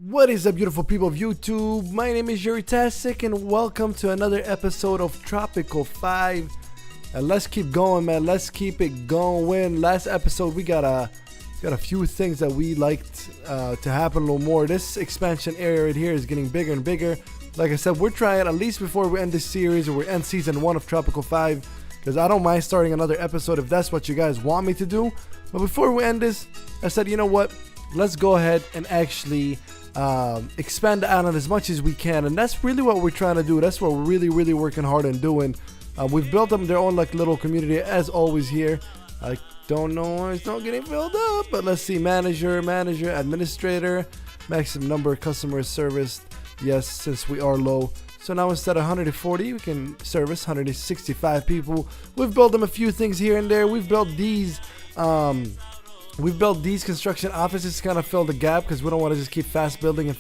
What is up, beautiful people of YouTube? My name is Jerutastic and welcome to another episode of Tropico 5. And let's keep going, man. Let's keep it going. Last episode we got a few things that we liked to happen a little more. This expansion area right here is getting bigger and bigger. Like I said, we're trying at least before we end this series or we end season 1 of Tropico 5, because I don't mind starting another episode if that's what you guys want me to do. But before we end this, I said, you know what? Let's go ahead and actually expand the island as much as we can, and that's really what we're trying to do. That's what we're really working hard on doing. We've built them their own like little community as always here. I don't know why it's not getting filled up, but let's see. Manager, administrator, maximum number of customers serviced. Yes, since we are low. So now instead of 140, we can service 165 people. We've built them a few things here and there. We've built these construction offices to kind of fill the gap, because we don't want to just keep fast building.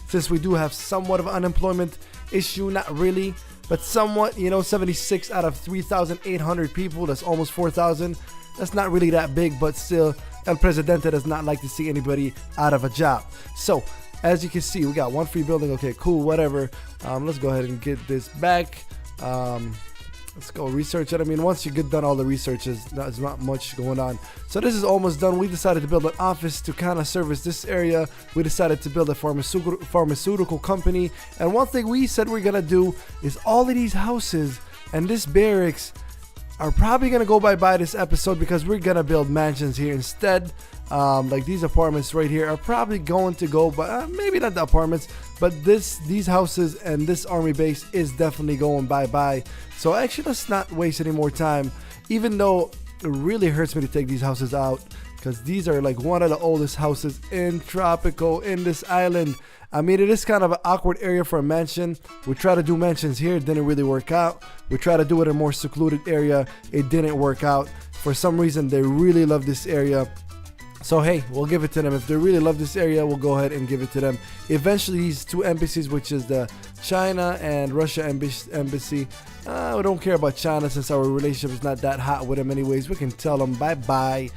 Since we do have somewhat of an unemployment issue, not really, but somewhat, you know, 76 out of 3,800 people, that's almost 4,000. That's not really that big, but still, El Presidente does not like to see anybody out of a job. So, as you can see, we got one free building. Okay, cool, whatever. Let's go ahead and get this back. Let's go research it. I mean, once you get done all the researches, there's not much going on. So this is almost done. We decided to build an office to kind of service this area. We decided to build a pharmaceutical company. And one thing we said we're going to do is all of these houses and this barracks are probably going to go bye-bye this episode, because we're going to build mansions here instead. Like these apartments right here are probably going to go, but maybe not the apartments, but these houses and this army base is definitely going bye-bye. So actually, let's not waste any more time, even though it really hurts me to take these houses out, because these are like one of the oldest houses in Tropico, in this island. I mean, it is kind of an awkward area for a mansion. We tried to do mansions here, it didn't really work out. We tried to do it in a more secluded area, it didn't work out. For some reason, they really love this area. So hey, we'll give it to them. If they really love this area, we'll go ahead and give it to them. Eventually, these two embassies, which is the China and Russia embassy, we don't care about China since our relationship is not that hot with them anyways. We can tell them bye-bye.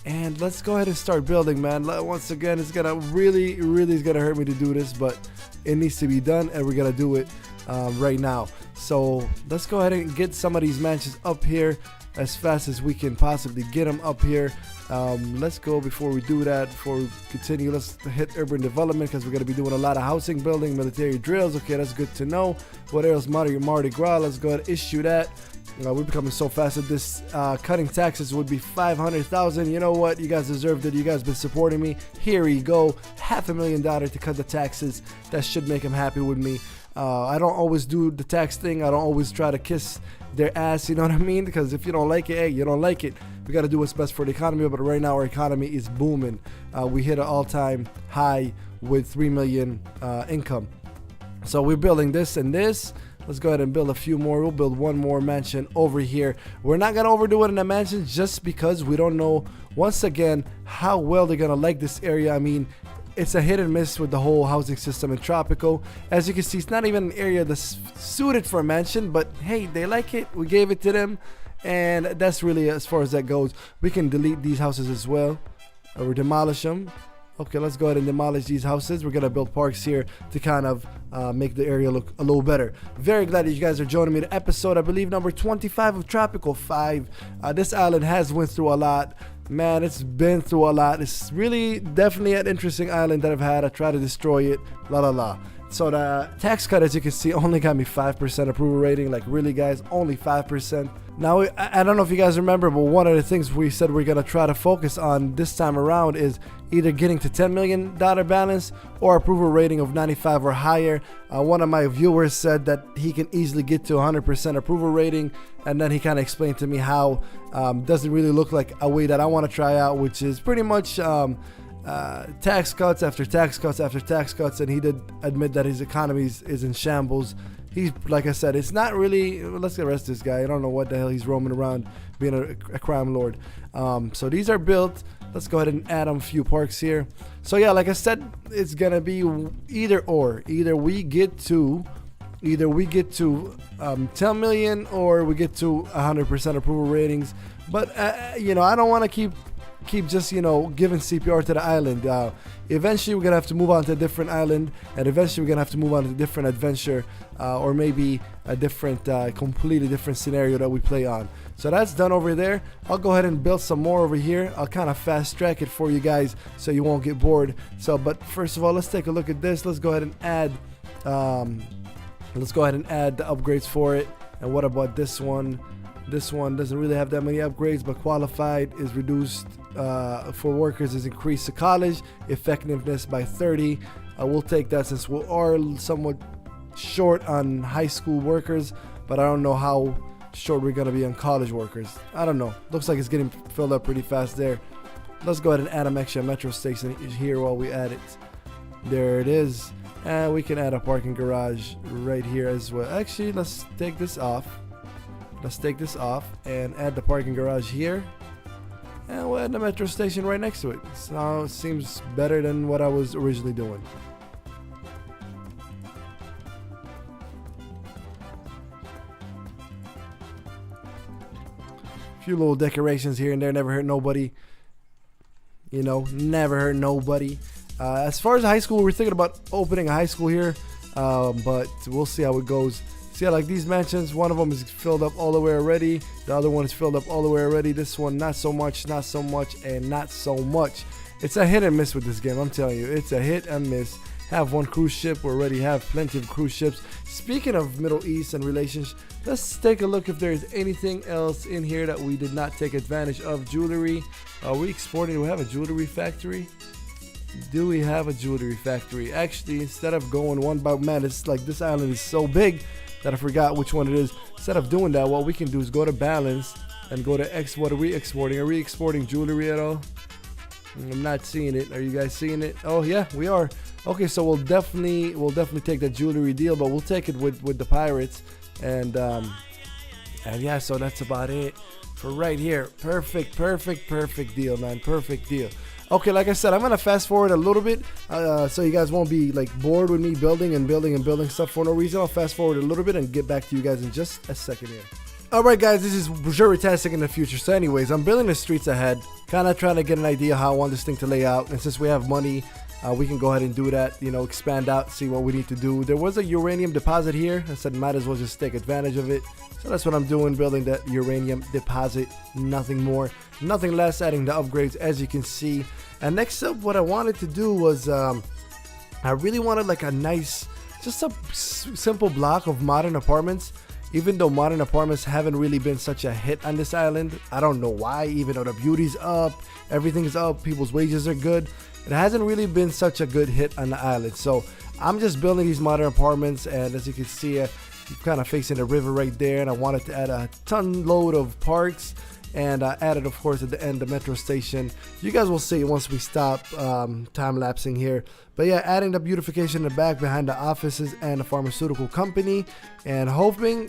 And let's go ahead and start building, man. Once again, it's gonna really is gonna hurt me to do this, but it needs to be done, and we're gonna do it right now. So let's go ahead and get some of these mansions up here as fast as we can possibly get them up here. Let's go, before we do that, before we continue, let's hit urban development, because we're going to be doing a lot of housing building, military drills. Okay, that's good to know. What else? Mardi Gras, let's go ahead and issue that. We're becoming so fast at this. Cutting taxes would be 500,000. You know what? You guys deserved it. You guys been supporting me. Here we go. $500,000 to cut the taxes. That should make them happy with me. I don't always do the tax thing. I don't always try to kiss their ass, you know what I mean? Because if you don't like it, hey, you don't like it. We got to do what's best for the economy. But right now, our economy is booming. We hit an all-time high with 3 million income. So we're building this and this. Let's go ahead and build a few more. We'll build one more mansion over here. We're not going to overdo it in the mansion, just because we don't know, once again, how well they're going to like this area. I mean, it's a hit and miss with the whole housing system in Tropico. As you can see, it's not even an area that's suited for a mansion, but hey, they like it. We gave it to them, and that's really as far as that goes. We can delete these houses as well, or demolish them. Okay, let's go ahead and demolish these houses. We're going to build parks here to kind of make the area look a little better. Very glad that you guys are joining me to episode, I believe, number 25 of Tropico 5. This island has went through a lot. Man, it's been through a lot. It's really definitely an interesting island that I've had. I tried to destroy it. So the tax cut, as you can see, only got me 5% approval rating. Like, really, guys, only 5%. Now, I don't know if you guys remember, but one of the things we said we're going to try to focus on this time around is either getting to $10 million balance or approval rating of 95 or higher. One of my viewers said that he can easily get to 100% approval rating, and then he kind of explained to me how doesn't really look like a way that I want to try out, which is pretty much tax cuts after tax cuts after tax cuts. And he did admit that his economy is in shambles. He's, like I said, it's not really, let's arrest this guy. I don't know what the hell he's roaming around being a crime lord. So these are built. Let's go ahead and add a few parks here. So yeah, like I said, it's gonna be either or. Either we get to 10 million or we get to 100% approval ratings. But you know, I don't want to keep keep just, you know, giving CPR to the island. Eventually we're gonna have to move on to a different island, and eventually we're gonna have to move on to a different adventure, or maybe a different completely different scenario that we play on. So that's done over there. I'll go ahead and build some more over here. I'll kind of fast track it for you guys so you won't get bored. So but first of all, let's take a look at this. Let's go ahead and add the upgrades for it. And what about this one? This one doesn't really have that many upgrades, but qualified is reduced for workers is increased to college effectiveness by 30. We'll take that since we are somewhat short on high school workers, but I don't know how short we're gonna be on college workers. I don't know. Looks like it's getting filled up pretty fast there. Let's go ahead and add an extra metro station here while we add it. There it is. And we can add a parking garage right here as well. Actually, let's take this off. Let's take this off and add the parking garage here. And we'll add the metro station right next to it. So it seems better than what I was originally doing. A few little decorations here and there, never hurt nobody. You know, never hurt nobody. As far as high school, we're thinking about opening a high school here, but we'll see how it goes. See, like these mansions, one of them is filled up all the way already. The other one is filled up all the way already. This one, not so much, not so much, and not so much. It's a hit and miss with this game, I'm telling you. It's a hit and miss. Have one cruise ship. We already have plenty of cruise ships. Speaking of Middle East and relations, let's take a look if there's anything else in here that we did not take advantage of. Jewelry. Are we exporting? Do we have a jewelry factory? Do we have a jewelry factory? Actually, instead of going one by man, it's like this island is so big that I forgot which one it is. Instead of doing that, what we can do is go to balance and go to what are we exporting? Are we exporting jewelry at all? I'm not seeing it. Are you guys seeing it? Oh yeah, we are. Okay, so we'll definitely take that jewelry deal, but we'll take it with the pirates, and yeah, so that's about it for right here. Perfect deal, man. Perfect deal. Okay, like I said, I'm gonna fast forward a little bit so you guys won't be like bored with me building stuff for no reason. I'll fast forward a little bit and get back to you guys in just a second here. Alright guys, this is Jerutastic in the future. So anyways, I'm building the streets ahead, kind of trying to get an idea how I want this thing to lay out, and since we have money, we can go ahead and do that, you know, expand out, see what we need to do. There was a uranium deposit here. I said might as well just take advantage of it. So that's what I'm doing, building that uranium deposit. Nothing more, nothing less, adding the upgrades as you can see. And next up, what I wanted to do was, I really wanted like a nice, just a simple block of modern apartments. Even though modern apartments haven't really been such a hit on this island. I don't know why, even though the beauty's up, everything's up, people's wages are good. It hasn't really been such a good hit on the island. So I'm just building these modern apartments, and as you can see, I'm kind of facing the river right there, and I wanted to add a ton load of parks, and I added, of course, at the end the metro station. You guys will see once we stop time-lapsing here. But yeah, adding the beautification in the back behind the offices and the pharmaceutical company, and hoping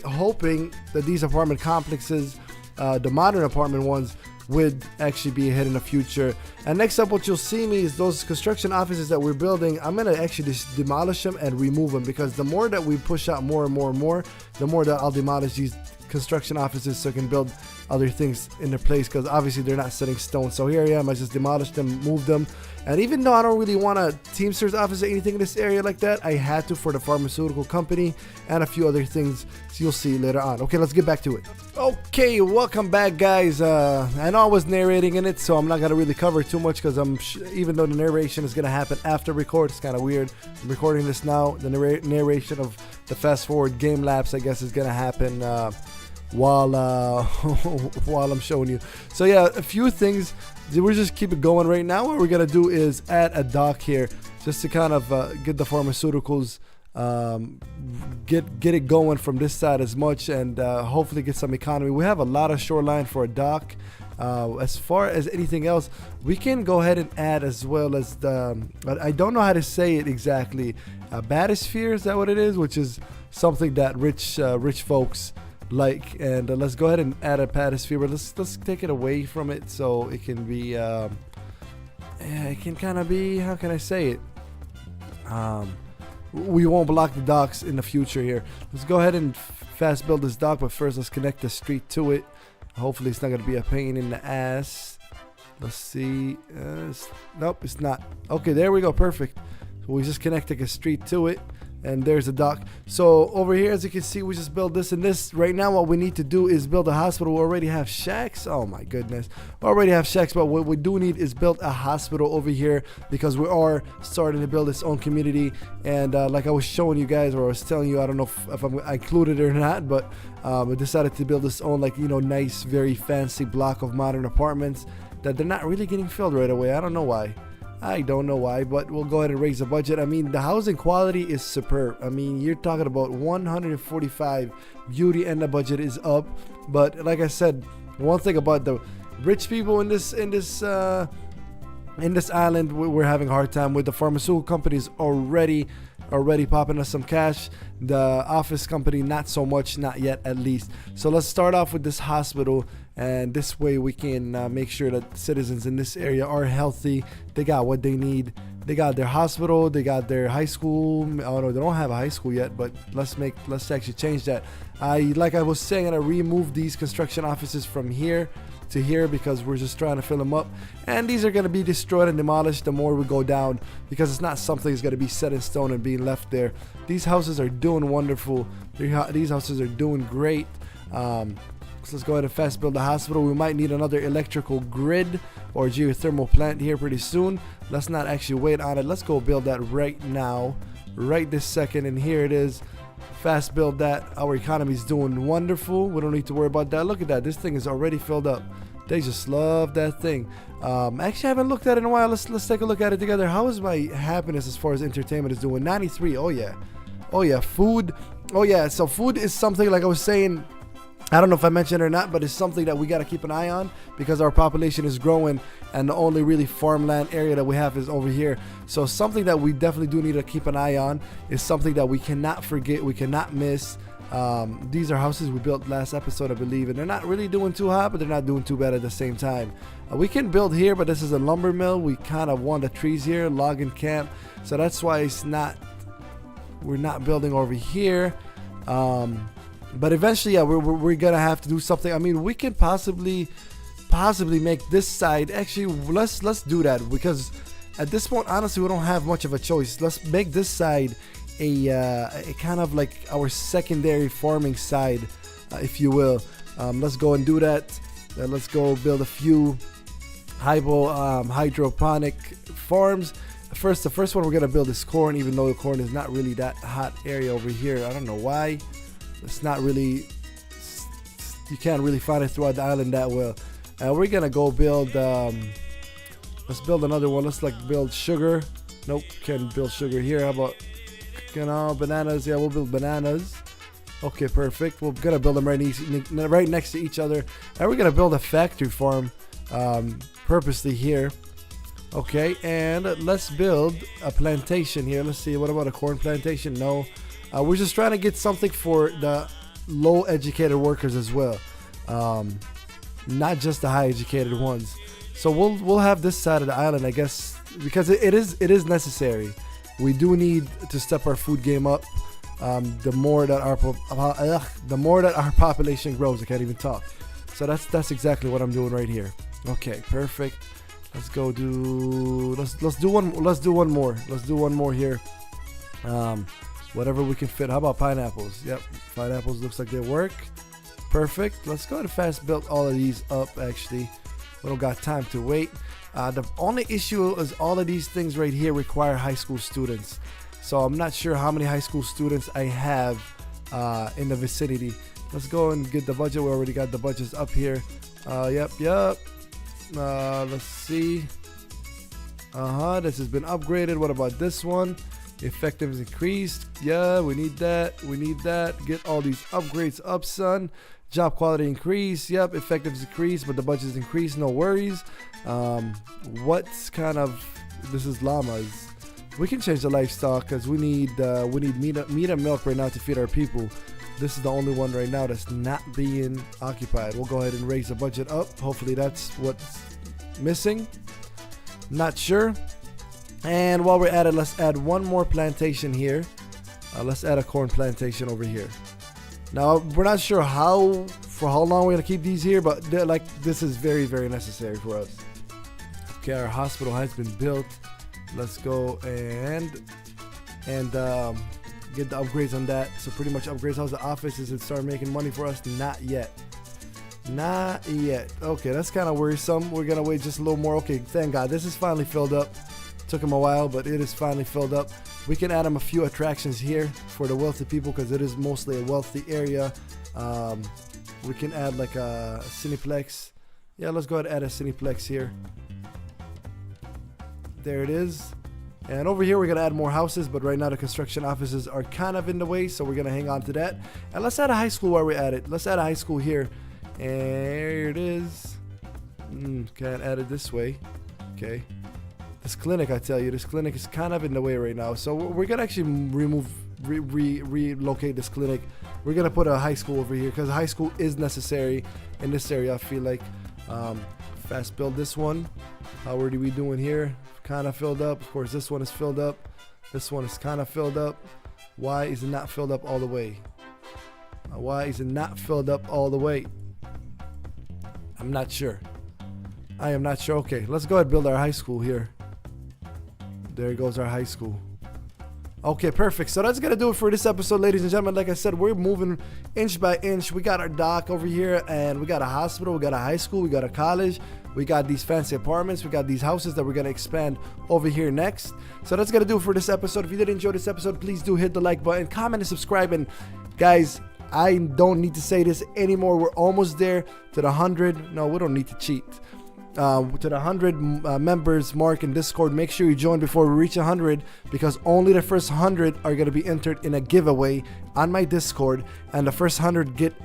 that these apartment complexes, the modern apartment ones, would actually be a hit in the future. And next up, what you'll see me is those construction offices that we're building. I'm gonna actually just demolish them and remove them, because the more that we push out more and more and more, the more that I'll demolish these construction offices so I can build other things in their place, because obviously they're not setting stone. So here I am, I just demolished them, moved them. And even though I don't really want a Teamsters office or anything in this area like that, I had to for the pharmaceutical company and a few other things, so you'll see later on. Okay, let's get back to it. Okay, welcome back guys. I know I was narrating in it, so I'm not gonna really cover too much, because even though the narration is gonna happen after record, it's kind of weird. I'm recording this now. The narration of the fast forward game lapse, I guess, is gonna happen while while I'm showing you. So yeah, a few things. We'll just keep it going right now. What we're gonna do is add a dock here, just to kind of get the pharmaceuticals, get it going from this side as much, and hopefully get some economy. We have a lot of shoreline for a dock. As far as anything else, we can go ahead and add, as well as the, I don't know how to say it exactly, bathysphere, is that what it is? Which is something that rich folks like. And let's go ahead and add a bathysphere, but let's take it away from it so it can be it can kind of be, how can I say it, we won't block the docks in the future here. Let's go ahead and fast build this dock, but first let's connect the street to it. Hopefully it's not going to be a pain in the ass. Let's see. Nope, it's not. Okay, there we go. Perfect. So we just connected a street to it. And there's a dock. So over here, as you can see, we just built this and this. Right now, what we need to do is build a hospital. We already have shacks. Oh my goodness. We already have shacks, but what we do need is build a hospital over here because we are starting to build its own community. And like I was showing you guys, or I was telling you, I don't know if I included it or not, but we decided to build this own, like, you know, nice, very fancy block of modern apartments that they're not really getting filled right away. I don't know why. I don't know why, but we'll go ahead and raise the budget. I mean, the housing quality is superb. I mean, you're talking about 145 beauty, and the budget is up. But like I said, one thing about the rich people in this island, we're having a hard time with. The pharmaceutical companies already popping us some cash. The office company, not so much, not yet at least. So let's start off with this hospital, and this way we can make sure that citizens in this area are healthy. They got what they need. They got their hospital, they got their high school. Oh no, they don't have a high school yet, but let's actually change that. Like I was saying, I removed these construction offices from here to here because we're just trying to fill them up, and these are going to be destroyed and demolished the more we go down, because it's not something that's going to be set in stone and being left there. These houses are doing wonderful. These houses are doing great. So let's go ahead and fast build the hospital. We might need another electrical grid or geothermal plant here pretty soon. Let's not actually wait on it. Let's go build that right now, right this second, and here it is. Fast build that. Our economy is doing wonderful. We don't need to worry about that. Look at that. This thing is already filled up. They just love that thing. Actually, I haven't looked at it in a while. Let's take a look at it together. How is my happiness as far as entertainment is doing? 93. Oh yeah. Oh yeah. Food. Oh yeah. So food is something, like I was saying, I don't know if I mentioned it or not, but it's something that we got to keep an eye on because our population is growing, and the only really farmland area that we have is over here. So something that we definitely do need to keep an eye on is something that we cannot forget, we cannot miss. These are houses we built last episode, I believe, and they're not really doing too hot, but they're not doing too bad at the same time. We can build here, but this is a lumber mill. We kind of want the trees here, logging camp, so that's why we're not building over here. But eventually, yeah, we're gonna have to do something. I mean, we can possibly make this side. Actually, let's do that, because at this point, honestly, we don't have much of a choice. Let's make this side a kind of like our secondary farming side, if you will. Let's go and do that. Let's go build a few hydroponic farms. The first one we're gonna build is corn, even though the corn is not really that hot area over here. I don't know why. It's not really, you can't really find it throughout the island that well. We're gonna go build, let's build another one. Let's like build sugar. Nope, can't build sugar here. How about, bananas? Yeah, we'll build bananas. Okay, perfect. We're gonna build them right next to each other. And we're gonna build a factory farm purposely here. Okay, and let's build a plantation here. Let's see, what about a corn plantation? No. We're just trying to get something for the low educated workers as well, not just the high educated ones. So we'll have this side of the island, I guess, because it is necessary. We do need to step our food game up. The more that our population grows, I can't even talk. So that's exactly what I'm doing right here. Okay, perfect. Let's go do let's do one more here. Whatever we can fit. How about pineapples? Yep, pineapples looks like they work. Perfect. Let's go ahead and fast build all of these up. Actually, we don't got time to wait. The only issue is all of these things right here require high school students. So I'm not sure how many high school students I have in the vicinity. Let's go and get the budget. We already got the budgets up here. Yep. Let's see. This has been upgraded. What about this one? Effectiveness increased. Yeah, we need that. Get all these upgrades up, son. Job quality increase. Yep, effectiveness increased, but the budget's increased. No worries. What's kind of, this is llamas. We can change the livestock because we need meat and milk right now to feed our people. This is the only one right now that's not being occupied. We'll go ahead and raise the budget up. Hopefully that's what's missing. Not sure. And while we're at it, let's add one more plantation here. Let's add a corn plantation over here. Now, we're not sure for how long we're going to keep these here, but like this is very, very necessary for us. Okay, our hospital has been built. Let's go and get the upgrades on that. So pretty much upgrades. How's the office? Is it start making money for us? Not yet. Not yet. Okay, that's kind of worrisome. We're gonna wait just a little more. Okay, thank God. This is finally filled up. Took him a while, but it is finally filled up. We can add him a few attractions here for the wealthy people because it is mostly a wealthy area. We can add like a Cineplex. Yeah, let's go ahead and add a Cineplex here. There it is. And over here we're gonna add more houses, but right now the construction offices are kind of in the way, so we're gonna hang on to that. And let's add a high school while we're at it. Let's add a high school here. And here it is. Can't add it this way. Okay. This clinic, I tell you, this clinic is kind of in the way right now. So we're gonna actually relocate this clinic. We're gonna put a high school over here because high school is necessary in this area. I feel like. Fast build this one. How are we doing here? Kind of filled up. Of course, this one is filled up. This one is kind of filled up. Why is it not filled up all the way? Why is it not filled up all the way? I'm not sure. I am not sure. Okay, let's go ahead and build our high school here. There goes our high school. Okay, perfect. So that's gonna do it for this episode, ladies and gentlemen. Like I said, we're moving inch by inch. We got our dock over here, and we got a hospital, we got a high school, we got a college, we got these fancy apartments, we got these houses that we're gonna expand over here next. So that's gonna do it for this episode. If you did enjoy this episode, please do hit the like button, comment, and subscribe. And guys, I don't need to say this anymore. We're almost there to the 100. No, we don't need to cheat. To the 100 members mark in Discord. Make sure you join before we reach 100 because only the first 100 are going to be entered in a giveaway on my Discord, and the first 100 get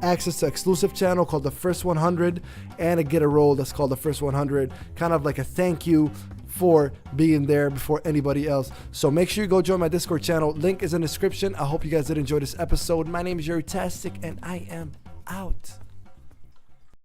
access to exclusive channel called the First 100 and get a role that's called the First 100, kind of like a thank you for being there before anybody else. So make sure you go join my Discord channel. Link is in the description. I hope you guys did enjoy this episode. My name is Jerutastic and I am out.